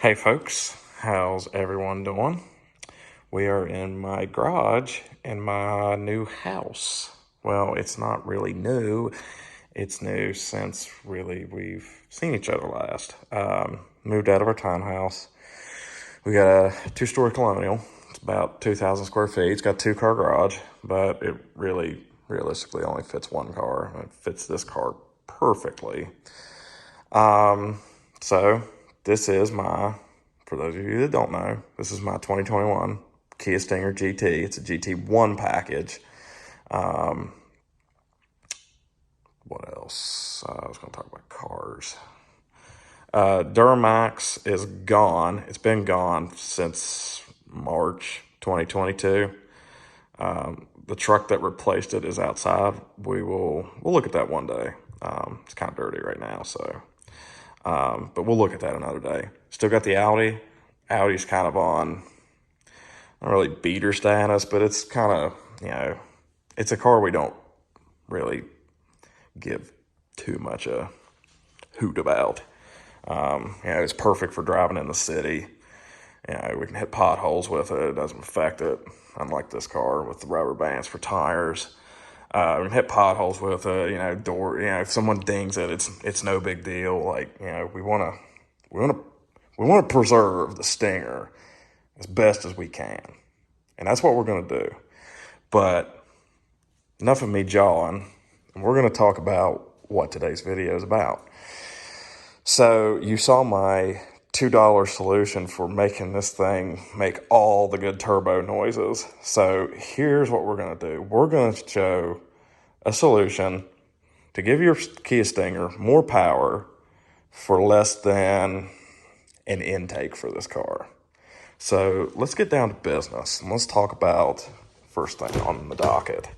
Hey folks, how's everyone doing? We are in my garage in my new house. Well, it's not really new. It's new since really we've seen each other last. Moved out of our townhouse. We got a two-story colonial. It's about 2,000 square feet. It's got a two-car garage, but it really realistically only fits one car. It fits this car perfectly. So this is for those of you that don't know, this is my 2021 Kia Stinger GT. It's a GT1 package. What else? I was going to talk about cars. Duramax is gone. It's been gone since March 2022. The truck that replaced it is outside. We'll look at that one day. It's kind of dirty right now, so. But we'll look at that another day. Still got the Audi. Audi's kind of on, not really beater status, but it's kind of, it's a car we don't really give too much a hoot about. It's perfect for driving in the city. We can hit potholes with it. It doesn't affect it, unlike this car with the rubber bands for tires. We can hit potholes with it, if someone dings it, it's no big deal. Like, we want to preserve the Stinger as best as we can. And that's what we're going to do. But enough of me jawing, and we're going to talk about what today's video is about. So you saw my $2 solution for making this thing make all the good turbo noises. So here's what we're going to do. We're going to show a solution to give your Kia Stinger more power for less than an intake for this car. So let's get down to business and let's talk about first thing on the docket.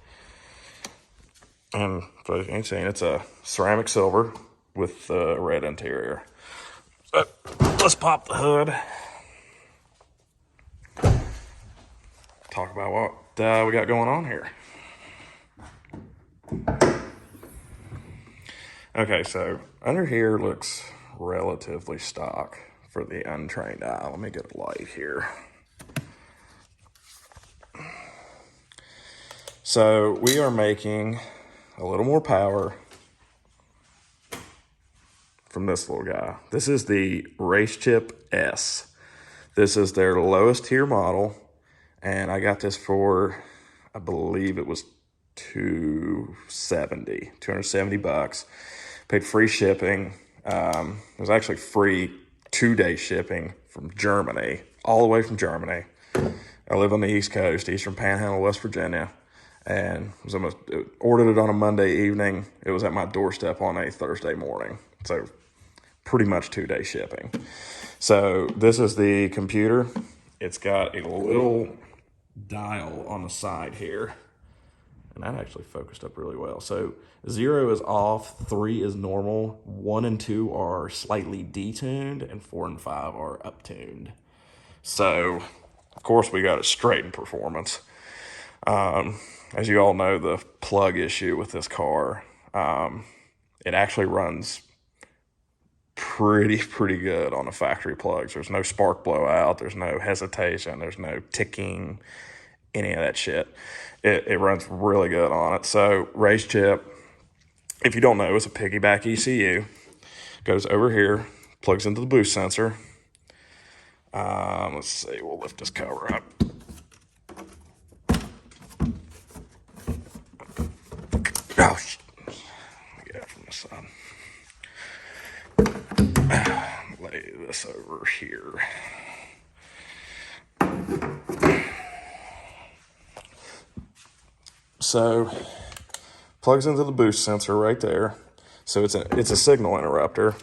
And so as you can see, it's a ceramic silver with a red interior. So let's pop the hood. Talk about what we got going on here. Okay, so under here looks relatively stock for the untrained eye. Let me get a light here. So we are making a little more power from this little guy. This is the RaceChip S. This is their lowest tier model, and I got this for, I believe it was $270 paid free shipping. It was actually free 2-day shipping from Germany, all the way from Germany. I live on the East Coast, Eastern Panhandle, West Virginia, and ordered it on a Monday evening. It was at my doorstep on a Thursday morning. So pretty much 2-day shipping. So this is the computer. It's got a little dial on the side here. And that actually focused up really well. So 0 is off, 3 is normal, 1 and 2 are slightly detuned, and 4 and 5 are uptuned. So, of course, we got a straightened performance. As you all know, the plug issue with this car, it actually runs pretty good on the factory plugs. There's no spark blowout, there's no hesitation, there's no ticking, any of that shit. It runs really good on it. So RaceChip, if you don't know, it's a piggyback ECU. Goes over here, plugs into the boost sensor. Let's see, we'll lift this cover up. Oh, shit. Let me get it from this side. Lay this over here. So plugs into the boost sensor right there. So it's a signal interrupter.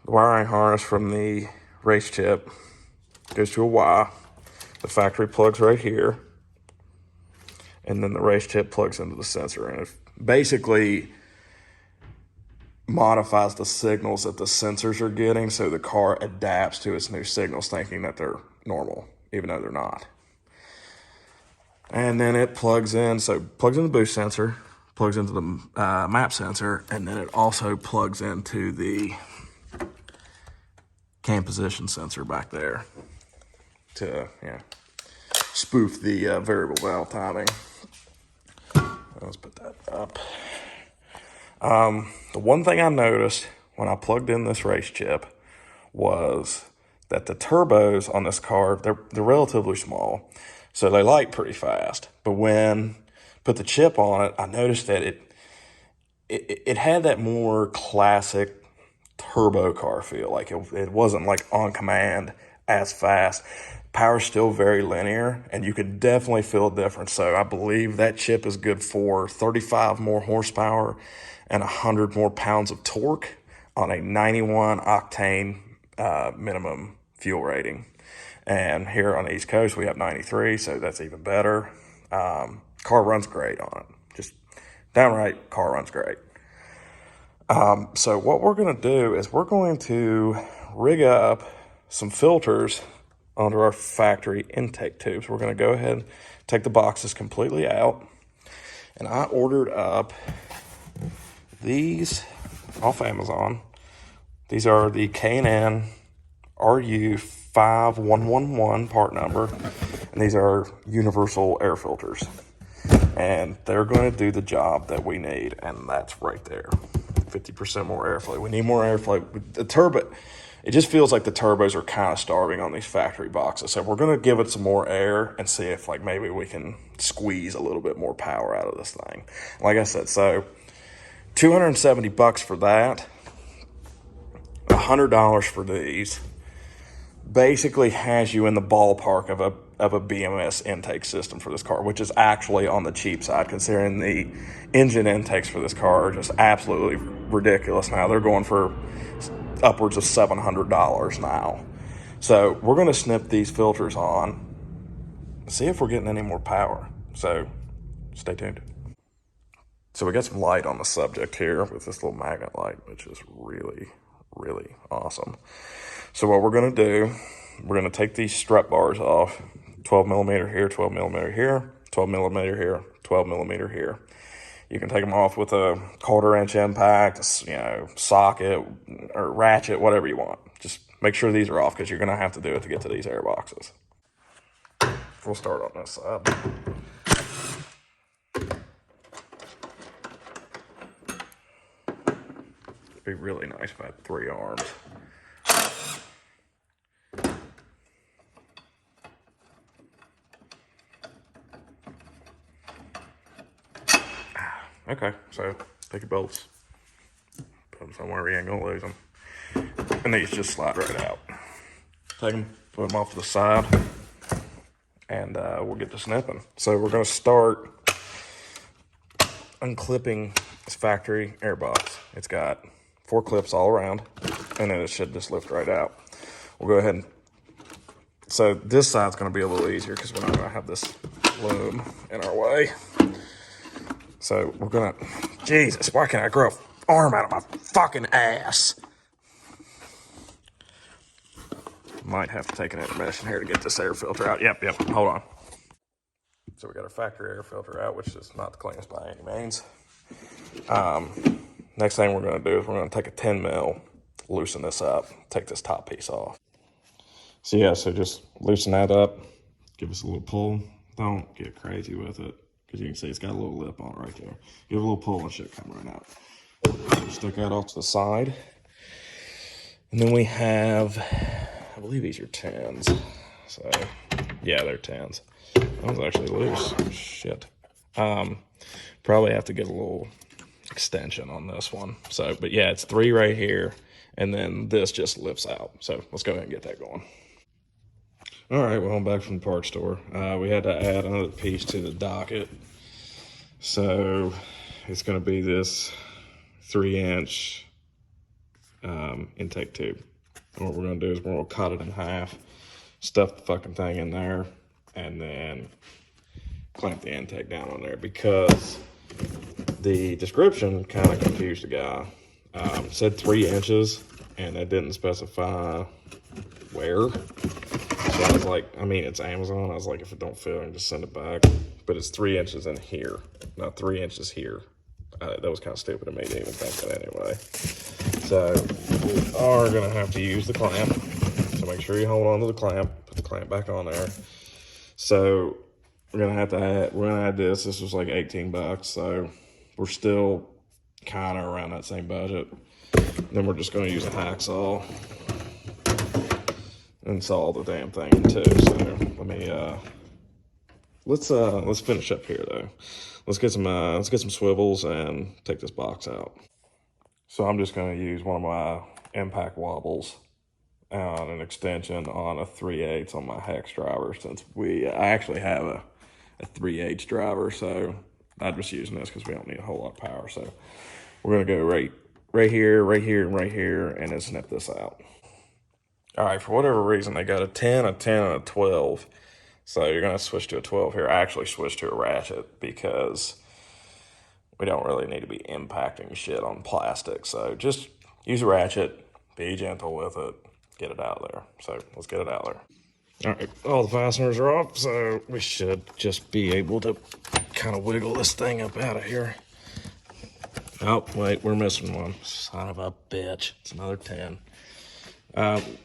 The wiring harness from the RaceChip goes to a Y. The factory plugs right here. And then the RaceChip plugs into the sensor. And it basically modifies the signals that the sensors are getting so the car adapts to its new signals thinking that they're normal, even though they're not. And then it plugs in, so plugs in the boost sensor, plugs into the map sensor, and then it also plugs into the cam position sensor back there to spoof the variable valve timing. Let's put that up. The one thing I noticed when I plugged in this RaceChip was that the turbos on this car, they're relatively small, so they light pretty fast. But when put the chip on it, I noticed that it had that more classic turbo car feel. Like it wasn't like on command as fast. Power's still very linear, and you could definitely feel a difference. So I believe that chip is good for 35 more horsepower and 100 more pounds of torque on a 91 octane minimum fuel rating. And here on the East Coast, we have 93, so that's even better. Car runs great on it. Just downright car runs great. So what we're going to do is we're going to rig up some filters onto our factory intake tubes. We're going to go ahead and take the boxes completely out. And I ordered up these off Amazon. These are the K&N RU5111 part number. And these are universal air filters. And they're going to do the job that we need. And that's right there. 50% more airflow. We need more airflow. The turbo, it just feels like the turbos are kind of starving on these factory boxes. So we're going to give it some more air and see if like maybe we can squeeze a little bit more power out of this thing. Like I said, so $270 for that, $100 for these, basically has you in the ballpark of a BMS intake system for this car, which is actually on the cheap side considering the engine intakes for this car are just absolutely ridiculous now. They're going for upwards of $700 now. So we're going to snip these filters on, see if we're getting any more power. So stay tuned. So we got some light on the subject here with this little magnet light, which is really, really awesome. So what we're going to do, we're going to take these strut bars off, 12 millimeter here, 12 millimeter here, 12 millimeter here, 12 millimeter here. You can take them off with a 1/4 inch impact, socket or ratchet, whatever you want. Just make sure these are off because you're going to have to do it to get to these air boxes. We'll start on this side. It'd be really nice if I had 3 arms. Okay, so take your bolts, put them somewhere where you ain't gonna lose them, and these just slide right out. Take them, put them off to the side, and we'll get to snipping. So we're gonna start unclipping this factory air box. It's got 4 clips all around, and then it should just lift right out. We'll go ahead and, so this side's gonna be a little easier because we're not gonna have this loom in our way. So we're gonna, Jesus, why can't I grow an arm out of my fucking ass? Might have to take an intermission here to get this air filter out. Yep, hold on. So we got our factory air filter out, which is not the cleanest by any means. Next thing we're gonna do is we're gonna take a 10 mil, loosen this up, take this top piece off. So yeah, so just loosen that up, give us a little pull. Don't get crazy with it, because you can see it's got a little lip on it right there. Give it a little pull and shit come right out. Stick that off to the side. And then we have, I believe these are 10s. So, yeah, they're 10s. That one's actually loose. Shit. Probably have to get a little extension on this one. So, but yeah, it's 3 right here. And then this just lifts out. So let's go ahead and get that going. All right, well, I'm back from the parts store. We had to add another piece to the docket. So it's going to be this 3-inch intake tube. And what we're going to do is we're going to cut it in half, stuff the fucking thing in there, and then clamp the intake down on there, because the description kind of confused the guy. It said 3 inches, and it didn't specify where. So I was like, I mean, it's Amazon. I was like, if it don't fit, I can just send it back. But it's 3 inches in here, not 3 inches here. That was kind of stupid of me to even think that anyway. So we are gonna have to use the clamp. So make sure you hold on to the clamp, put the clamp back on there. So we're gonna add this. This was like 18 bucks. So we're still kind of around that same budget. Then we're just gonna use a hacksaw and saw the damn thing too. So let me let's finish up here though. Let's get some swivels and take this box out. So I'm just gonna use one of my impact wobbles on an extension on a 3/8 on my hex driver, since I actually have a 3/8 driver, so I'm just using this because we don't need a whole lot of power. So we're gonna go right here, right here, and right here, and then snip this out. All right, for whatever reason, they got a 10, a 10, and a 12. So you're gonna switch to a 12 here. I actually switched to a ratchet because we don't really need to be impacting shit on plastic. So just use a ratchet, be gentle with it, get it out there. So let's get it out there. All right, all the fasteners are off, so we should just be able to kind of wiggle this thing up out of here. Oh, wait, we're missing one. Son of a bitch. It's another 10.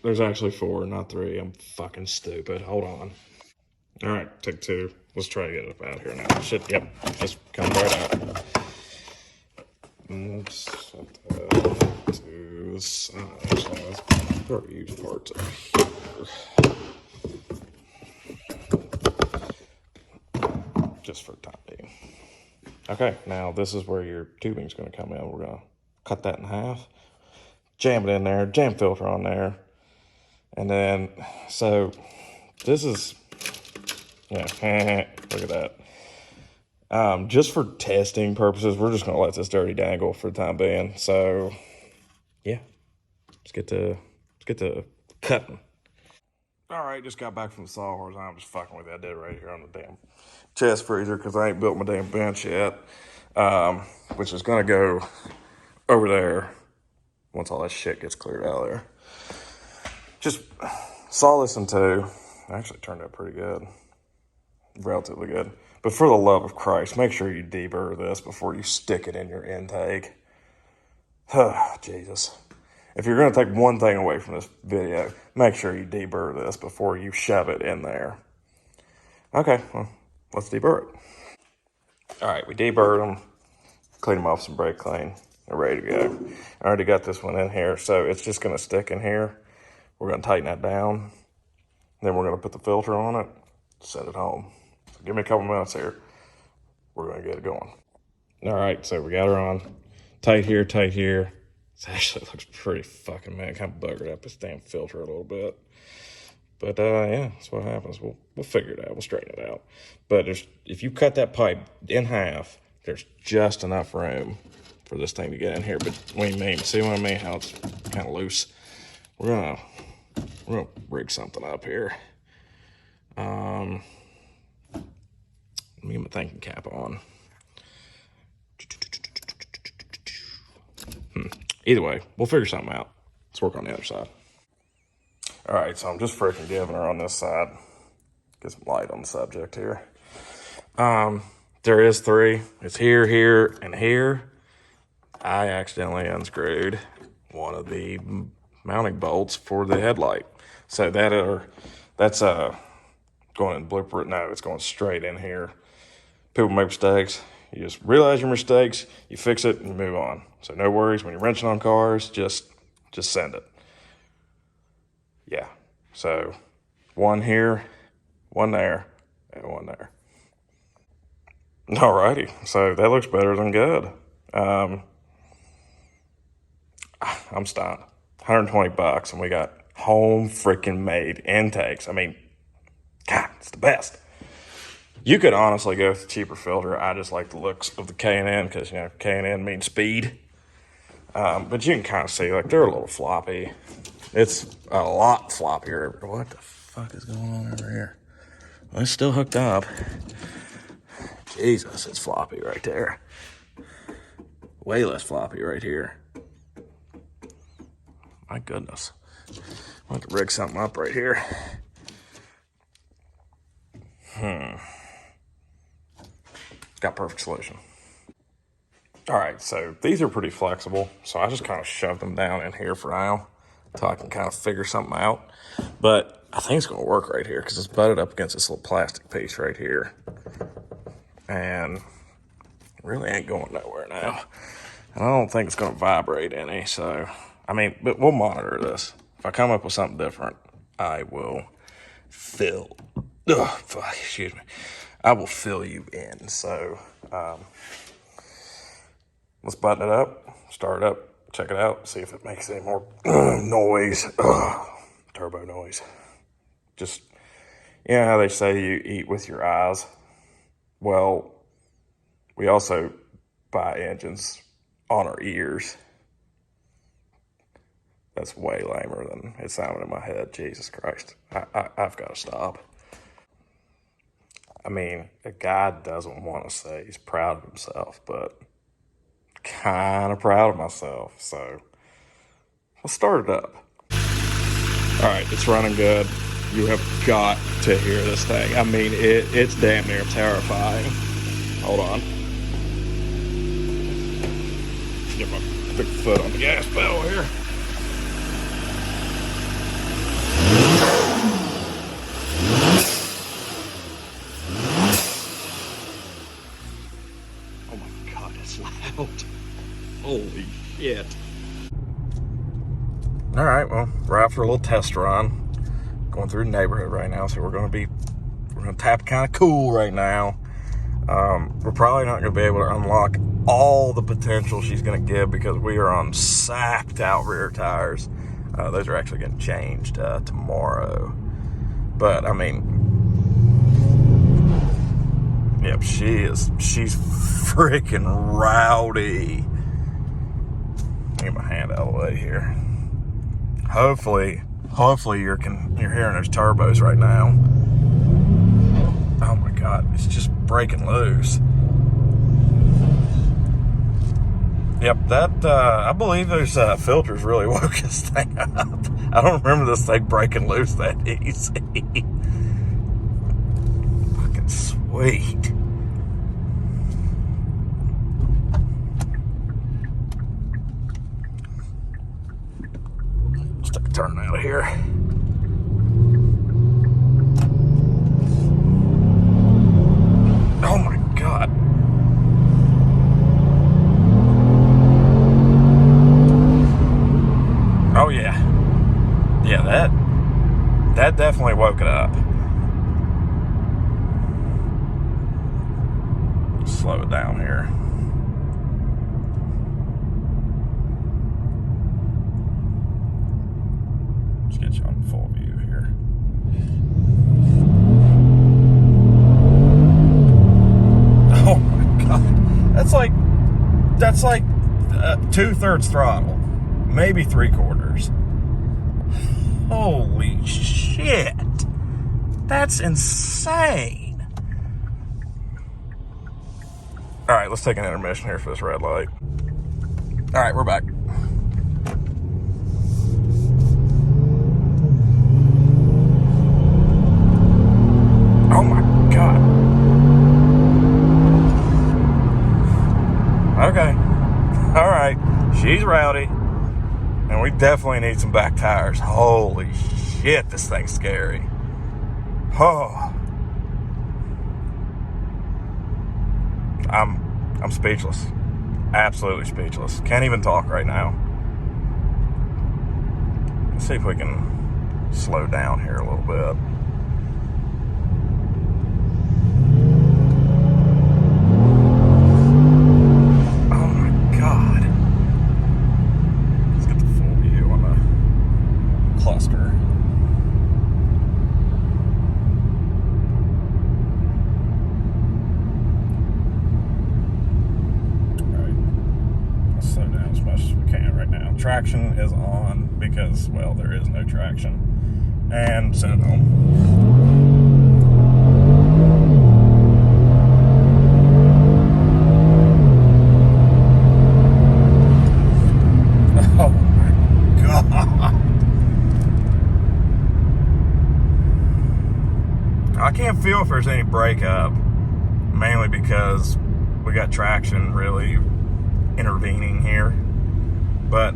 There's actually 4, not 3. I'm fucking stupid. Hold on. All right, take 2. Let's try to get it up out here now. Shit, yep, just come right out. Let's set that to the side. So let's throw huge parts up here. Just for the time being. Okay, now this is where your tubing's gonna come in. We're gonna cut that in half, jam it in there, jam filter on there, and then, so this is, yeah, look at that. Just for testing purposes, we're just gonna let this dirty dangle for the time being. So, yeah, let's get to cutting. All right, just got back from the sawhorse. I'm just fucking with you. I did it right here on the damn chest freezer because I ain't built my damn bench yet, which is gonna go over there once all that shit gets cleared out of there. Just saw this in 2. Actually turned out pretty good, relatively good. But for the love of Christ, make sure you deburr this before you stick it in your intake. Jesus. If you're going to take one thing away from this video, make sure you deburr this before you shove it in there. Okay, well, let's deburr it. All right, we deburred them, clean them off some brake clean. They're ready to go. I already got this one in here, so it's just going to stick in here. We're going to tighten that down. Then we're going to put the filter on it, send it home. So give me a couple minutes here. We're going to get it going. All right, so we got her on. Tight here, tight here. It actually looks pretty fucking, man. Kind of buggered up this damn filter a little bit. But, yeah, that's what happens. We'll figure it out. We'll straighten it out. But if you cut that pipe in half, there's just enough room for this thing to get in here between me. See what I mean? How it's kind of loose. We're gonna rig something up here. Let me get my thinking cap on. Either way, we'll figure something out. Let's work on the other side. All right, so I'm just freaking giving her on this side. Get some light on the subject here. There is 3. It's here, here, and here. I accidentally unscrewed one of the mounting bolts for the headlight. So that's going in blueprint. No, it's going straight in here. People make mistakes. You just realize your mistakes, you fix it, and you move on. So no worries when you're wrenching on cars. Just send it. Yeah. So 1 here, 1 there, and 1 there. Alrighty. So that looks better than good. I'm stunned. 120 bucks, and we got home freaking made intakes. I mean, God, it's the best. You could honestly go with a cheaper filter. I just like the looks of the K&N because, K&N means speed. But you can kind of see, like, they're a little floppy. It's a lot floppier. What the fuck is going on over here? Well, it's still hooked up. Jesus, it's floppy right there. Way less floppy right here. My goodness. I'll have to rig something up right here. Got perfect solution. All right, so these are pretty flexible, so I just kind of shoved them down in here for now until I can kind of figure something out. But I think it's going to work right here because it's butted up against this little plastic piece right here. And it really ain't going nowhere now. And I don't think it's going to vibrate any, so, I mean, but we'll monitor this. If I come up with something different, I will I will fill you in. So, let's button it up, start it up, check it out, see if it makes any more noise. Turbo noise. Just, you know how they say you eat with your eyes? Well, we also buy engines on our ears. That's way lamer than it sounded in my head. Jesus Christ. I've got to stop. I mean, a guy doesn't want to say he's proud of himself, but kind of proud of myself. So let's start it up. All right, it's running good. You have got to hear this thing. I mean, it's damn near terrifying. Hold on. Get my big foot on the gas pedal here. Oh my God, it's loud. Holy shit. All right, well, we're out for a little test run. Going through the neighborhood right now, so we're gonna tap kind of cool right now. We're probably not gonna be able to unlock all the potential she's gonna give because we are on sapped out rear tires. Those are actually getting changed tomorrow. But I mean, yep, she's freaking rowdy. Get my hand out of the way here. Hopefully you're hearing those turbos right now. Oh my God, it's just breaking loose. Yep, that I believe those filters really woke this thing up. I don't remember this thing breaking loose that easy. Fucking sweet. Let's take a turn out of here. Oh my God. Oh yeah. Yeah, that definitely woke it up. Slow it down here. Let's get you on full view here. Oh my God. That's like 2/3 throttle, maybe 3/4. Holy shit. That's insane. All right, let's take an intermission here for this red light. All right, we're back. Oh my God. Okay. All right. She's rowdy. And we definitely need some back tires. Holy shit, this thing's scary. Oh. I'm speechless. Absolutely speechless. Can't even talk right now. Let's see if we can slow down here a little bit. Oh my God. Let's get the full view on the cluster. Slow down as much as we can right now. Traction is on because, well, there is no traction. And send it home. Oh my God. I can't feel if there's any breakup, mainly because we got traction really intervening here. But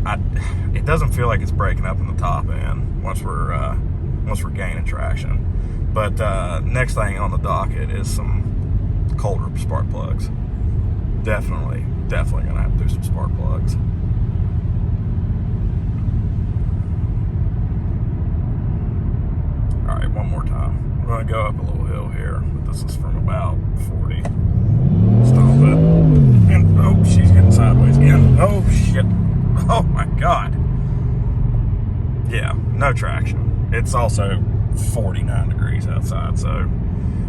it doesn't feel like it's breaking up in the top end once we're gaining traction. But next thing on the docket is some colder spark plugs. Definitely gonna have to do some spark plugs. All right, one more time. We're gonna go up a little hill here, but this is from about 40. Stop it. And oh, she's getting sideways again. Oh shit. Oh my God. Yeah, no traction. It's also 49 degrees outside, so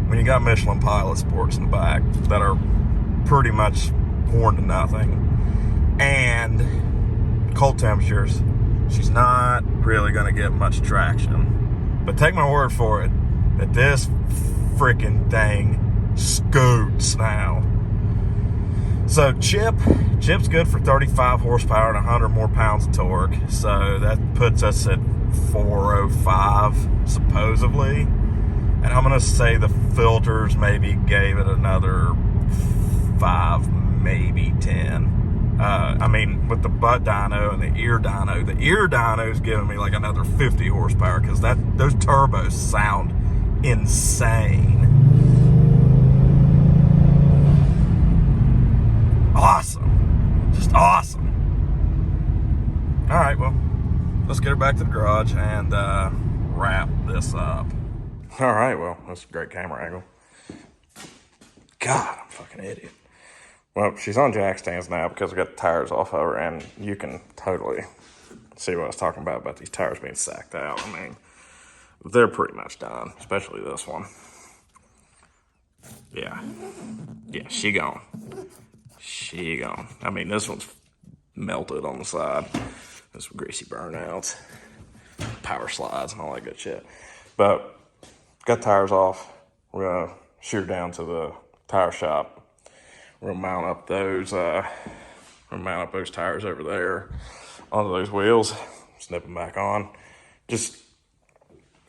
when you got Michelin Pilot sports in the back that are pretty much worn to nothing and cold temperatures, she's not really gonna get much traction. But take my word for it that this freaking thing scoots now. So Chip's good for 35 horsepower and 100 more pounds of torque. So that puts us at 405 supposedly. And I'm gonna say the filters maybe gave it another 5, maybe 10. I mean, with the butt dyno and the ear dyno is giving me like another 50 horsepower because those turbos sound insane. Awesome. Just awesome. All right, well, let's get her back to the garage and wrap this up. All right, well, that's a great camera angle. God, I'm a fucking idiot. Well, she's on jack stands now because I got the tires off of her, and you can totally see what I was talking about these tires being sacked out. I mean, they're pretty much done, especially this one. Yeah, she gone. She gone. I mean, this one's melted on the side. There's some greasy burnouts, power slides, and all that good shit. But got tires off. We're gonna shoot her down to the tire shop. We're gonna mount up those tires over there onto those wheels. Snip them back on. Just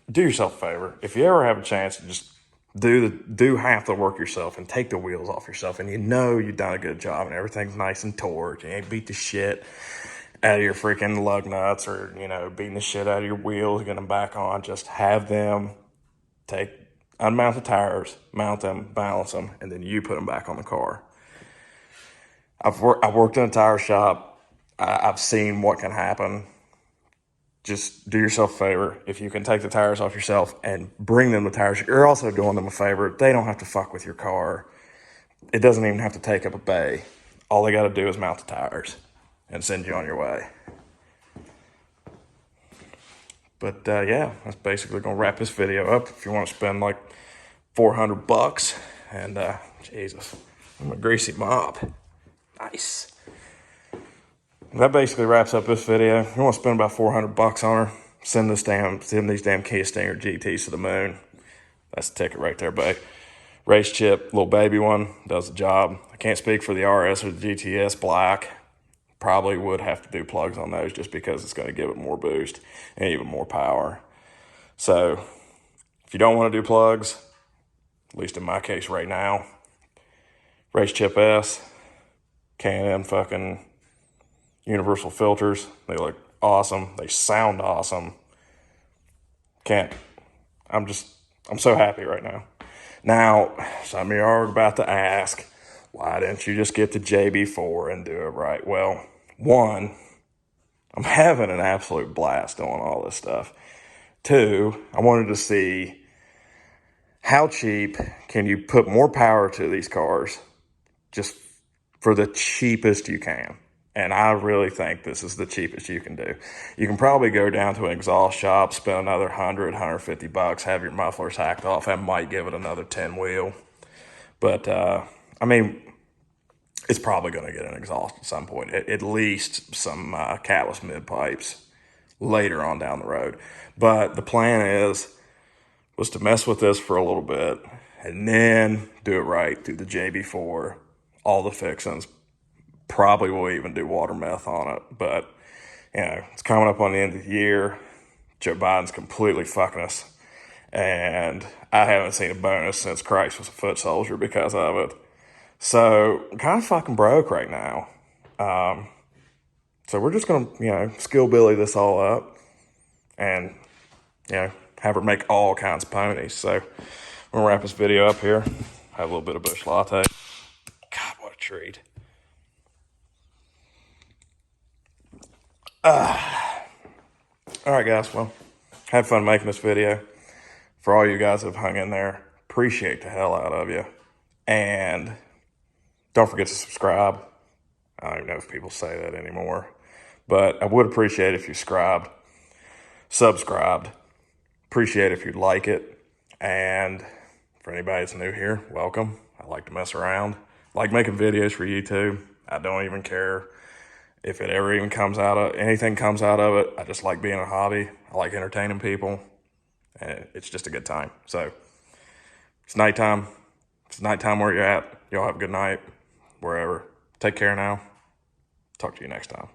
do yourself a favor. If you ever have a chance to just do half the work yourself and take the wheels off yourself, and you know you've done a good job and everything's nice and torqued, you ain't beat the shit out of your freaking lug nuts or, you know, beating the shit out of your wheels, get them back on. Just have them unmount the tires, mount them, balance them, and then you put them back on the car. I've worked in a tire shop. I've seen what can happen. Just do yourself a favor. If you can take the tires off yourself and bring them the tires, you're also doing them a favor. They don't have to fuck with your car. It doesn't even have to take up a bay. All they got to do is mount the tires and send you on your way. But yeah, that's basically gonna wrap this video up. If you want to spend like $400, and Jesus, I'm a greasy mop. Nice. That basically wraps up this video. You want to spend about $400 on her? Send these damn Kia Stinger GTs to the moon. That's the ticket right there, babe. RaceChip, little baby one, does the job. I can't speak for the RS or the GTS Black. Probably would have to do plugs on those just because it's going to give it more boost and even more power. So if you don't want to do plugs, at least in my case right now, RaceChip S, K&N fucking universal filters. They look awesome. They sound awesome. I'm so happy right now. Now, some of you are about to ask, why didn't you just get the JB4 and do it right? Well, one, I'm having an absolute blast doing all this stuff. Two, I wanted to see how cheap can you put more power to these cars just for the cheapest you can. And I really think this is the cheapest you can do. You can probably go down to an exhaust shop, spend another $150, have your mufflers hacked off. That might give it another 10 wheel. But, I mean, it's probably going to get an exhaust at some point. At least some catless mid pipes later on down the road. But the plan was to mess with this for a little bit and then do it right through the JB4, all the fixings. Probably will even do water meth on it. But, you know, it's coming up on the end of the year. Joe Biden's completely fucking us. And I haven't seen a bonus since Christ was a foot soldier because of it. So I'm kind of fucking broke right now. So we're just going to, skill Billy this all up and, have her make all kinds of ponies. So I'm going to wrap this video up here. Have a little bit of bush latte. God, what a treat. All right, guys. Well, had fun making this video. For all you guys that have hung in there, appreciate the hell out of you. And don't forget to subscribe. I don't even know if people say that anymore, but I would appreciate if you subscribed. Appreciate if you'd like it. And for anybody that's new here, welcome. I like to mess around. I like making videos for YouTube. I don't even care if it ever even anything comes out of it. I just like being a hobby. I like entertaining people. And it's just a good time. So it's nighttime. It's nighttime where you're at. Y'all have a good night, wherever. Take care now. Talk to you next time.